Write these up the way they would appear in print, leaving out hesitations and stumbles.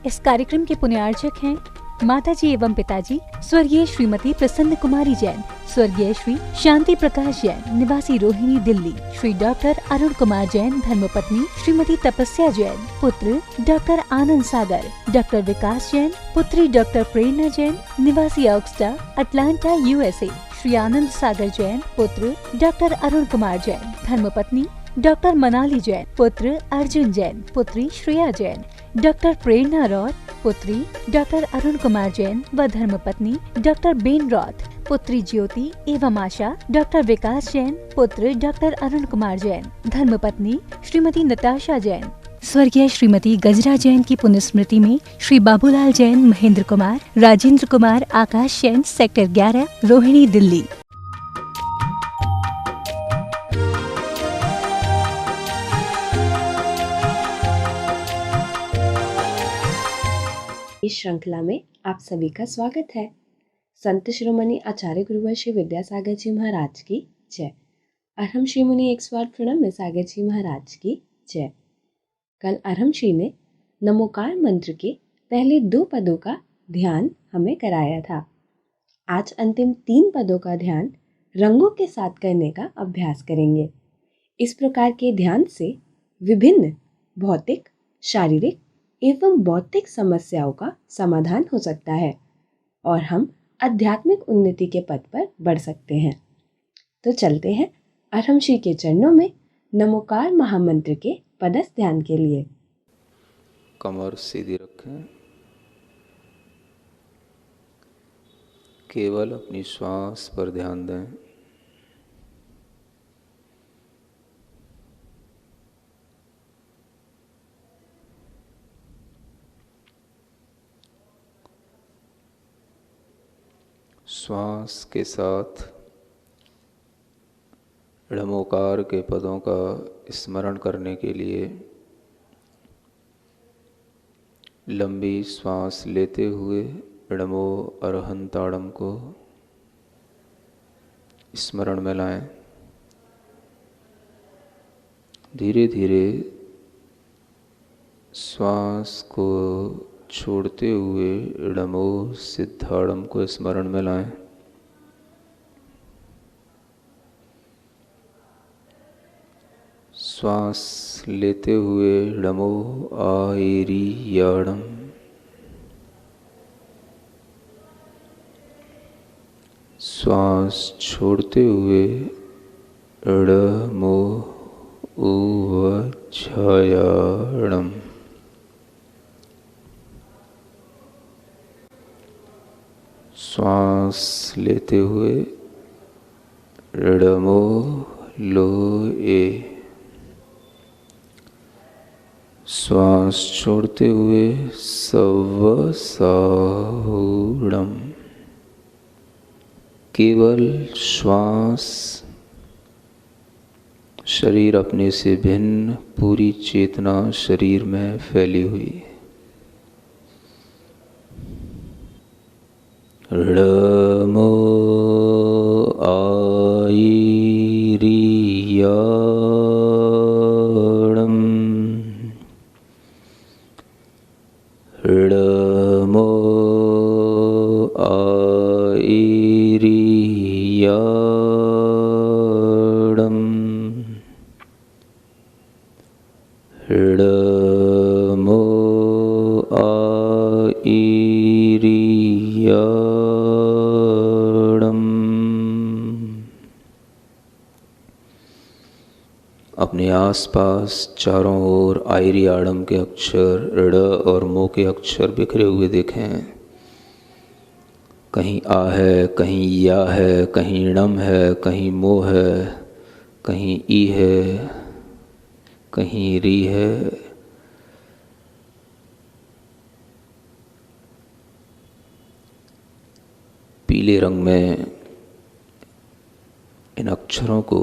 इस कार्यक्रम के पुण्यार्चक हैं माताजी एवं पिताजी स्वर्गीय श्रीमती प्रसन्न कुमारी जैन, स्वर्गीय श्री शांति प्रकाश जैन निवासी रोहिणी दिल्ली, श्री डॉक्टर अरुण कुमार जैन धर्मपत्नी श्रीमती तपस्या जैन, पुत्र डॉक्टर आनंद सागर, डॉक्टर विकास जैन, पुत्री डॉक्टर प्रेरणा जैन निवासी ऑक्सटा अटलांटा यूएसए, श्री आनंद सागर जैन, पुत्र डॉक्टर अरुण कुमार जैन, धर्मपत्नी डॉक्टर मनाली जैन, पुत्र अर्जुन जैन, पुत्री श्रेया जैन, डॉक्टर प्रेरणा रॉथ, पुत्री डॉक्टर अरुण कुमार जैन व धर्मपत्नी डॉक्टर बेन रॉथ, पुत्री ज्योति एवं आशा, डॉक्टर विकास जैन, पुत्र डॉक्टर अरुण कुमार जैन, धर्मपत्नी श्रीमती नताशा जैन, स्वर्गीय श्रीमती गजरा जैन की पुण्यस्मृति में श्री बाबूलाल जैन, महेंद्र कुमार, राजेंद्र कुमार, आकाश जैन, सेक्टर 11, रोहिणी दिल्ली। इस श्रृंखला में आप सभी का स्वागत है। संत शिरोमणि आचार्य गुरुवर श्री विद्यासागर जी महाराज की जय। अरहम श्री मुनि एक स्वार प्रणम सागर जी महाराज की जय। कल अरहम श्री ने नमोकार मंत्र के पहले 2 पदों का ध्यान हमें कराया था। आज अंतिम 3 पदों का ध्यान रंगों के साथ करने का अभ्यास करेंगे। इस प्रकार के ध्यान से विभिन्न भौतिक, शारीरिक एवं बौद्धिक समस्याओं का समाधान हो सकता है और हम आध्यात्मिक उन्नति के पथ पर बढ़ सकते हैं। तो चलते हैं अरहम श्री के चरणों में नमोकार महामंत्र के पदस्थ ध्यान के लिए। कमर सीधी रखें, केवल अपनी श्वास पर ध्यान दें। श्वास के साथ णमोकार के पदों का स्मरण करने के लिए लंबी श्वास लेते हुए णमो अरहंताड़म को स्मरण में लाएं। धीरे धीरे श्वास को छोड़ते हुए णमो सिद्धाड़म को स्मरण में लाएं। श्वास लेते हुए णमो आयरीयाणम, श्वास छोड़ते हुए णमो उवच्छायाणम। श्वास लेते हुए णमो लोए, श्वास छोड़ते हुए सवसाहुणम। केवल श्वास, शरीर अपने से भिन्न, पूरी चेतना शरीर में फैली हुई। णमो आयरीयाणम, णमो आयरीयाणम, णमो आयरीयाणम। अपने आसपास चारों ओर आयरीयाणम के अक्षर ऋ और मो के अक्षर बिखरे हुए देखें। कहीं आ है, कहीं या है, कहीं णम है, कहीं मो है, कहीं ई है, कहीं री है। पीले रंग में इन अक्षरों को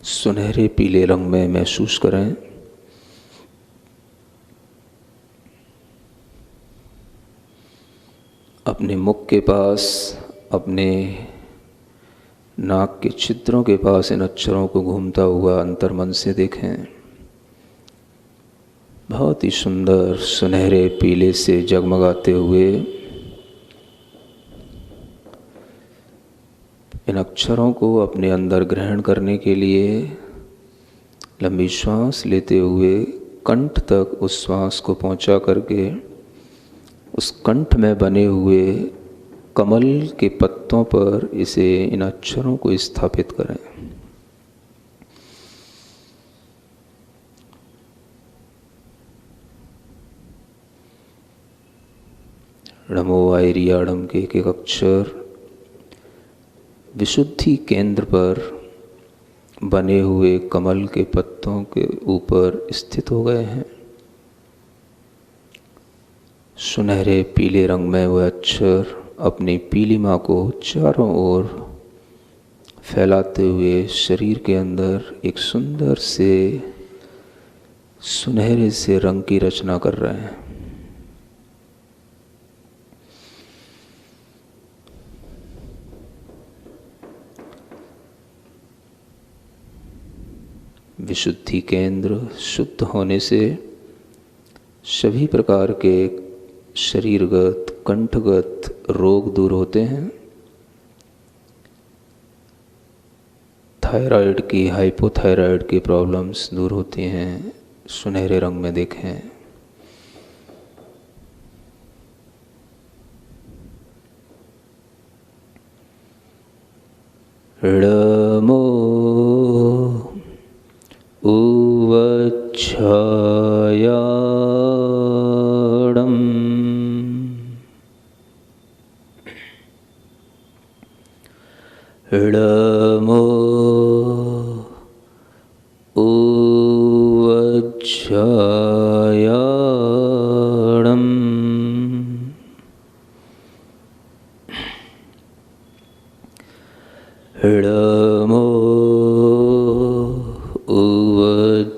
सुनहरे पीले रंग में महसूस करें। अपने मुख के पास, अपने नाक के छिद्रों के पास इन अक्षरों को घूमता हुआ अंतर्मन से देखें। बहुत ही सुंदर सुनहरे पीले से जगमगाते हुए इन अक्षरों को अपने अंदर ग्रहण करने के लिए लंबी श्वास लेते हुए कंठ तक उस श्वास को पहुंचा करके उस कंठ में बने हुए कमल के पत्तों पर इन अक्षरों को स्थापित करें। णमो आयरियाणम के एक एक अक्षर विशुद्धि केंद्र पर बने हुए कमल के पत्तों के ऊपर स्थित हो गए हैं। सुनहरे पीले रंग में वह अक्षर अपनी पीलिमा को चारों ओर फैलाते हुए शरीर के अंदर एक सुंदर से सुनहरे से रंग की रचना कर रहे हैं। विशुद्धि केंद्र शुद्ध होने से सभी प्रकार के शरीरगत कंठगत रोग दूर होते हैं। थायराइड की हाइपोथायराइड की प्रॉब्लम्स दूर होती हैं। सुनहरे रंग में देखें। णमो उवच्छायाणम् णमो उवच्छायाणम् णमो उवच्छायाणम्।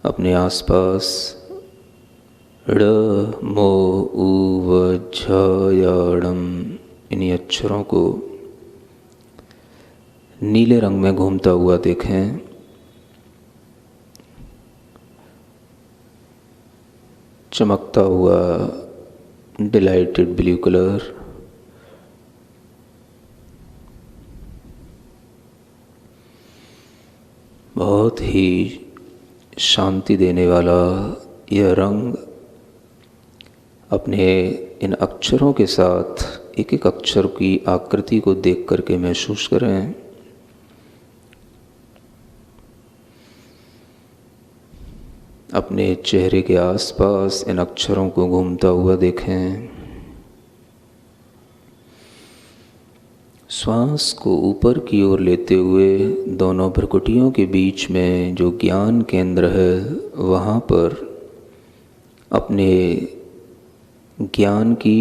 अपने आसपास णमो उवच्छायाणम् इन्हीं अक्षरों को नीले रंग में घूमता हुआ देखें। चमकता हुआ डिलाइटेड ब्लू कलर, बहुत ही शांति देने वाला यह रंग अपने इन अक्षरों के साथ एक एक अक्षर की आकृति को देख करके महसूस करें। अपने चेहरे के आसपास इन अक्षरों को घूमता हुआ देखें। श्वास को ऊपर की ओर लेते हुए दोनों भ्रुकुटियों के बीच में जो ज्ञान केंद्र है वहाँ पर अपने ज्ञान की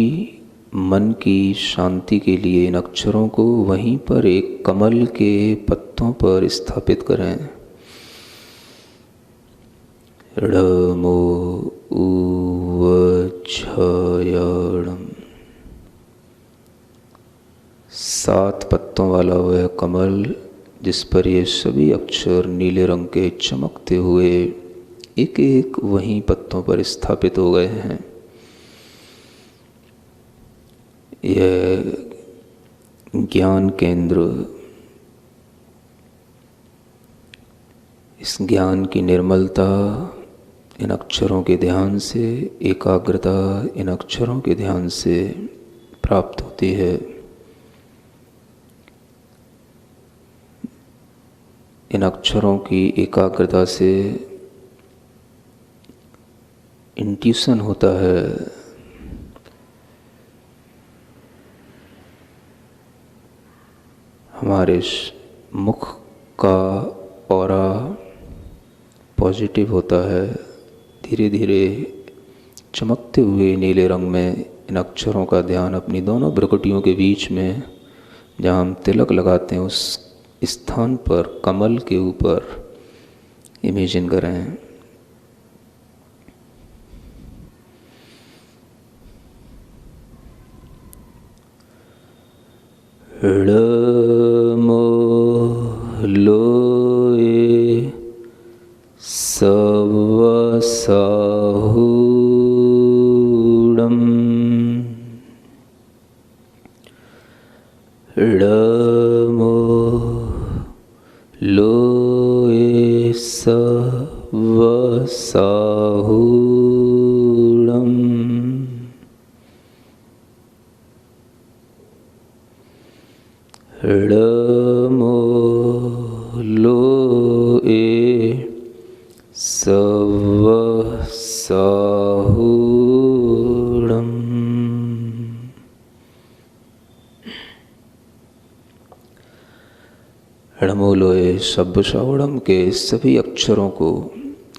मन की शांति के लिए इन अक्षरों को वहीं पर एक कमल के पत्तों पर स्थापित करें। णमो उवच्छायाणम्। 7 पत्तों वाला वह कमल जिस पर ये सभी अक्षर नीले रंग के चमकते हुए एक एक वहीं पत्तों पर स्थापित हो गए हैं। यह ज्ञान केंद्र, इस ज्ञान की निर्मलता इन अक्षरों के ध्यान से, एकाग्रता इन अक्षरों के ध्यान से प्राप्त होती है। इन अक्षरों की एकाग्रता से इंट्यूशन होता है। हमारे मुख का ऑरा पॉजिटिव होता है। धीरे धीरे चमकते हुए नीले रंग में इन अक्षरों का ध्यान अपनी दोनों भ्रुकुटियों के बीच में जहाँ हम तिलक लगाते हैं उस स्थान पर कमल के ऊपर इमेजिन करें। ळमो लोए सवसाहूणम् ळमो लोए सवसाहूणम् ळमो लोए सवसाहूणम्। ळमो लोए सवसाहूणम् के सभी अक्षरों को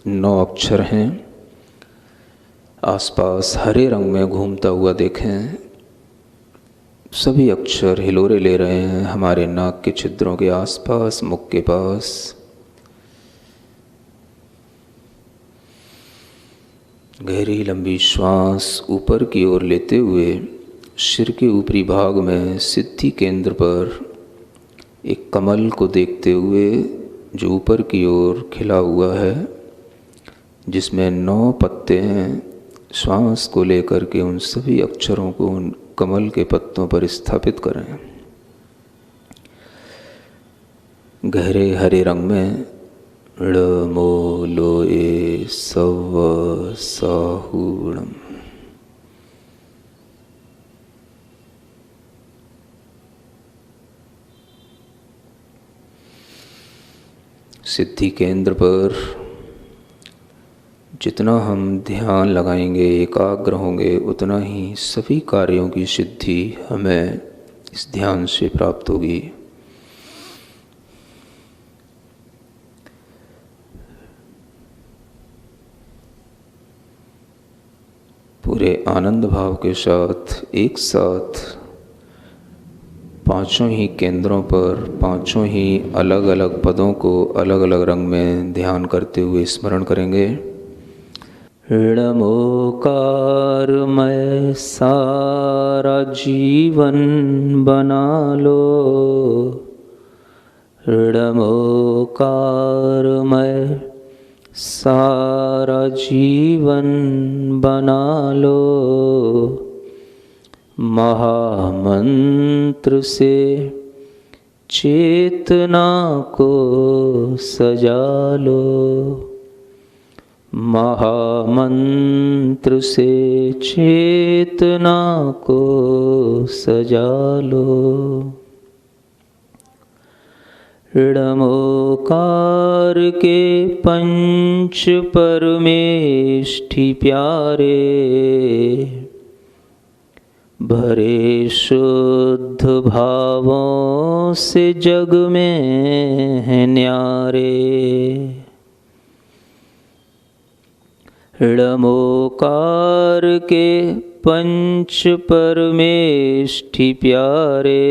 9 अक्षर हैं। आसपास हरे रंग में घूमता हुआ देखें। सभी अक्षर हिलोरे ले रहे हैं हमारे नाक के छिद्रों के आसपास, मुख के पास। गहरी लंबी श्वास ऊपर की ओर लेते हुए सिर के ऊपरी भाग में सिद्धि केंद्र पर एक कमल को देखते हुए जो ऊपर की ओर खिला हुआ है, जिसमें 9 पत्ते हैं, श्वास को लेकर के उन सभी अक्षरों को उन कमल के पत्तों पर स्थापित करें। गहरे हरे रंग में ळमो लोए सवसाहूणम्। सिद्धि केंद्र पर जितना हम ध्यान लगाएंगे, एकाग्र होंगे, उतना ही सभी कार्यों की सिद्धि हमें इस ध्यान से प्राप्त होगी। पूरे आनंद भाव के साथ एक साथ 5 ही केंद्रों पर 5 ही अलग अलग पदों को अलग अलग रंग में ध्यान करते हुए स्मरण करेंगे। ळमोकार मैं सारा जीवन बना लो, ळमोकार मैं सारा जीवन बना लो, महामंत्र से चेतना को सजा लो, महामंत्र से चेतना को सजा लो। ळमोकार के पंच परमेष्ठि प्यारे, भरे शुद्ध भावों से जग में हैं न्यारे। ळमोकार के पंच परमेष्ठि प्यारे,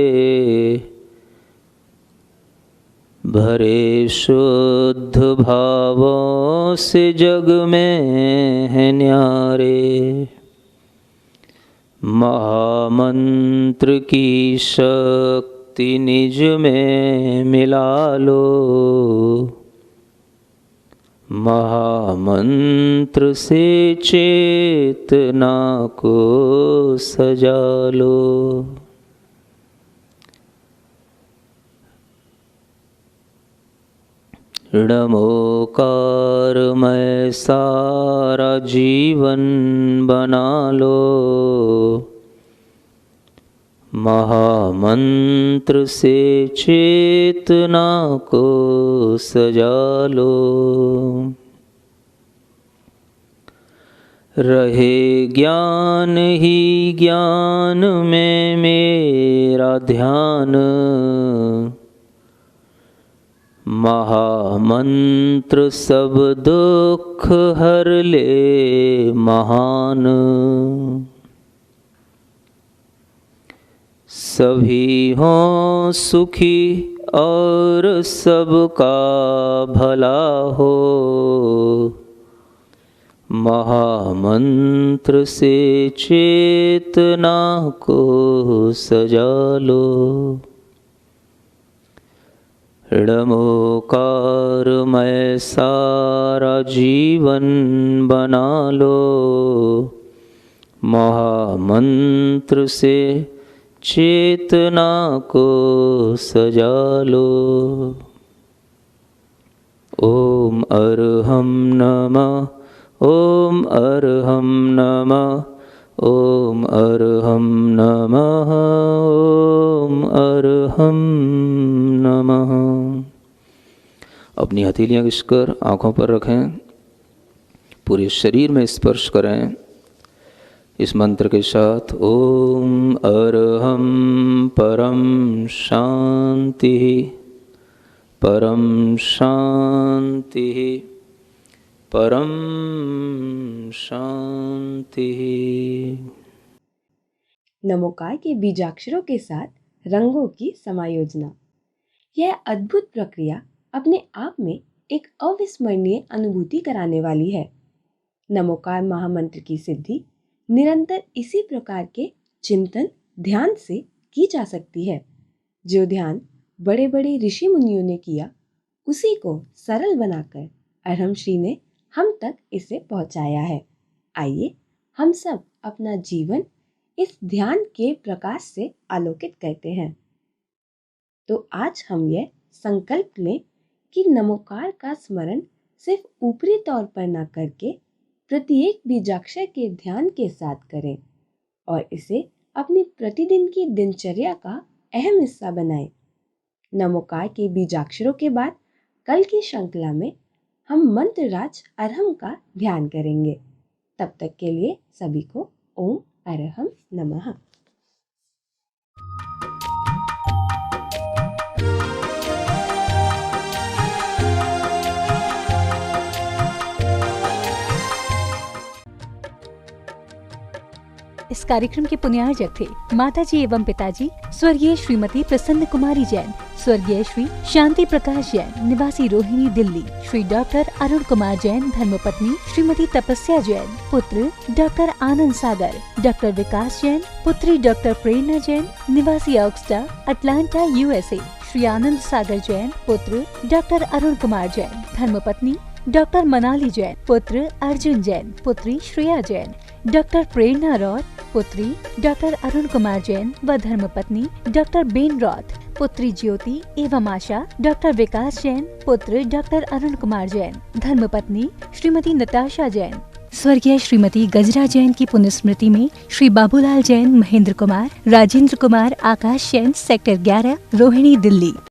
भरे शुद्ध भावों से जग में हैं न्यारे। महामंत्र की शक्ति निज में मिला लो, महामंत्र से चेतना को सजा लो। ळमोकार मैं सारा जीवन बना लो, महामंत्र से चेतना को सजा लो। रहे ज्ञान ही ज्ञान में मेरा ध्यान, महामंत्र सब दुख हर ले महान। सभी हों सुखी और सबका भला हो, महामंत्र से चेतना को सजा लो। ऋणमोकारमय सारा जीवन बना लो, महामंत्र से चेतना को सजा लो। ओम अर्हं नमः, ओम अर्हं नमः, ओम अर्हं नमः, ओम अर्हं नमः। अपनी हथेलियाँ घिसकर आँखों पर रखें, पूरे शरीर में स्पर्श करें इस मंत्र के साथ। ओम अर्हं परम शांति, परम शांति, परम शांति। नमोकार के बीजाक्षरों के साथ रंगों की समायोजना। यह अद्भुत प्रक्रिया अपने आप में एक अविस्मरणीय अनुभूति कराने वाली है। नमोकार महामंत्र की सिद्धि निरंतर इसी प्रकार के चिंतन ध्यान से की जा सकती है। जो ध्यान बड़े बड़े ऋषि मुनियों ने किया, उसी को सरल बनाकर अर्हम श्री ने हम तक इसे पहुंचाया है। आइए हम सब अपना जीवन इस ध्यान के प्रकाश से आलोकित करते हैं। तो आज हम यह संकल्प लें कि नमोकार का स्मरण सिर्फ ऊपरी तौर पर न करके प्रत्येक बीजाक्षर के ध्यान के साथ करें और इसे अपनी प्रतिदिन की दिनचर्या का अहम हिस्सा बनाएं। नमोकार के बीजाक्षरों के बाद कल की श्रृंखला में हम मंत्रराज अर्हम का ध्यान करेंगे। तब तक के लिए सभी को ओम अर्हम नमः। इस कार्यक्रम के पुण्यार्जक थे माताजी एवं पिताजी स्वर्गीय श्रीमती प्रसन्न कुमारी जैन, स्वर्गीय श्री शांति प्रकाश जैन निवासी रोहिणी दिल्ली, श्री डॉक्टर अरुण कुमार जैन धर्मपत्नी श्रीमती तपस्या जैन, पुत्र डॉक्टर आनंद सागर, डॉक्टर विकास जैन, पुत्री डॉक्टर प्रेरणा जैन निवासी ऑक्सटा अटलांटा USA, श्री आनंद सागर जैन, पुत्र डॉक्टर अरुण कुमार जैन, धर्मपत्नी डॉक्टर मनाली जैन, पुत्र अर्जुन जैन, पुत्री श्रेया जैन, डॉक्टर प्रेरणा रॉथ, पुत्री डॉक्टर अरुण कुमार जैन व धर्मपत्नी डॉक्टर बेन रॉथ, पुत्री ज्योति एवं आशा, डॉक्टर विकास जैन, पुत्र डॉक्टर अरुण कुमार जैन, धर्मपत्नी श्रीमती नताशा जैन। स्वर्गीय श्रीमती गजरा जैन की पुण्यस्मृति में श्री बाबूलाल जैन, महेंद्र कुमार, राजेंद्र कुमार, आकाश जैन, सेक्टर 11, रोहिणी दिल्ली।